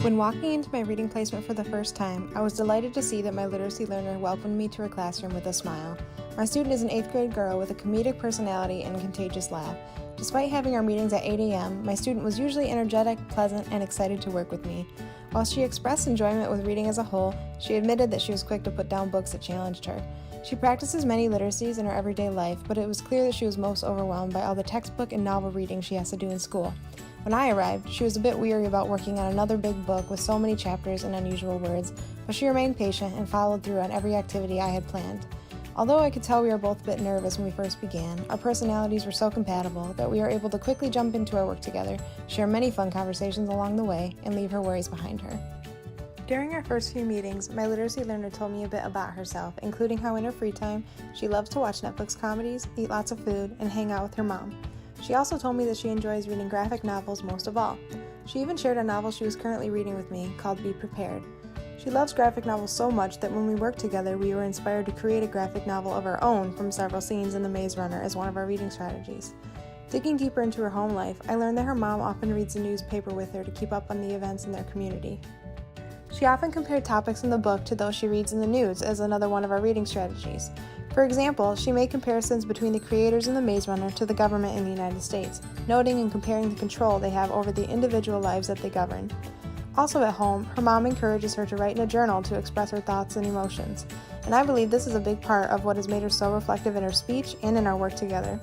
When walking into my reading placement for the first time, I was delighted to see that my literacy learner welcomed me to her classroom with a smile. My student is an 8th grade girl with a comedic personality and a contagious laugh. Despite having our meetings at 8 a.m., my student was usually energetic, pleasant, and excited to work with me. While she expressed enjoyment with reading as a whole, she admitted that she was quick to put down books that challenged her. She practices many literacies in her everyday life, but it was clear that she was most overwhelmed by all the textbook and novel reading she has to do in school. When I arrived, she was a bit weary about working on another big book with so many chapters and unusual words, but she remained patient and followed through on every activity I had planned. Although I could tell we were both a bit nervous when we first began, our personalities were so compatible that we were able to quickly jump into our work together, share many fun conversations along the way, and leave her worries behind her. During our first few meetings, my literacy learner told me a bit about herself, including how in her free time, she loves to watch Netflix comedies, eat lots of food, and hang out with her mom. She also told me that she enjoys reading graphic novels most of all. She even shared a novel she was currently reading with me called Be Prepared. She loves graphic novels so much that when we worked together, we were inspired to create a graphic novel of our own from several scenes in The Maze Runner as one of our reading strategies. Digging deeper into her home life, I learned that her mom often reads the newspaper with her to keep up on the events in their community. She often compared topics in the book to those she reads in the news as another one of our reading strategies. For example, she made comparisons between the creators in The Maze Runner to the government in the United States, noting and comparing the control they have over the individual lives that they govern. Also at home, her mom encourages her to write in a journal to express her thoughts and emotions, and I believe this is a big part of what has made her so reflective in her speech and in our work together.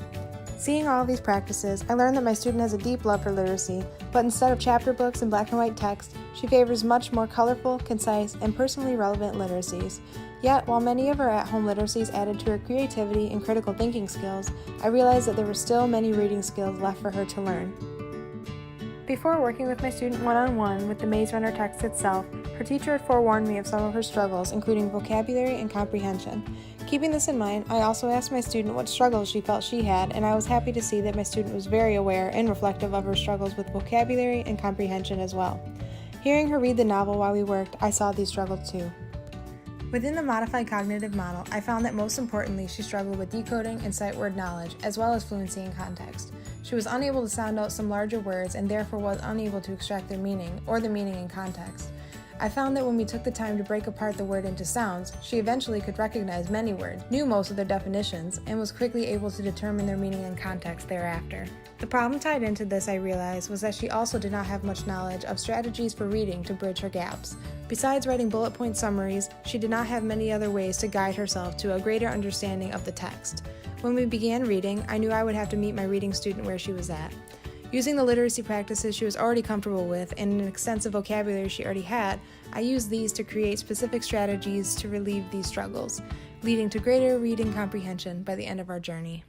Seeing all of these practices, I learned that my student has a deep love for literacy, but instead of chapter books and black and white text, she favors much more colorful, concise, and personally relevant literacies. Yet, while many of her at-home literacies added to her creativity and critical thinking skills, I realized that there were still many reading skills left for her to learn. Before working with my student one-on-one with the Maze Runner text itself, her teacher had forewarned me of some of her struggles, including vocabulary and comprehension. Keeping this in mind, I also asked my student what struggles she felt she had, and I was happy to see that my student was very aware and reflective of her struggles with vocabulary and comprehension as well. Hearing her read the novel while we worked, I saw these struggles too. Within the modified cognitive model, I found that most importantly she struggled with decoding and sight word knowledge, as well as fluency in context. She was unable to sound out some larger words and therefore was unable to extract their meaning, or the meaning in context. I found that when we took the time to break apart the word into sounds, she eventually could recognize many words, knew most of their definitions, and was quickly able to determine their meaning and context thereafter. The problem tied into this, I realized, was that she also did not have much knowledge of strategies for reading to bridge her gaps. Besides writing bullet point summaries, she did not have many other ways to guide herself to a greater understanding of the text. When we began reading, I knew I would have to meet my reading student where she was at. Using the literacy practices she was already comfortable with and an extensive vocabulary she already had, I used these to create specific strategies to relieve these struggles, leading to greater reading comprehension by the end of our journey.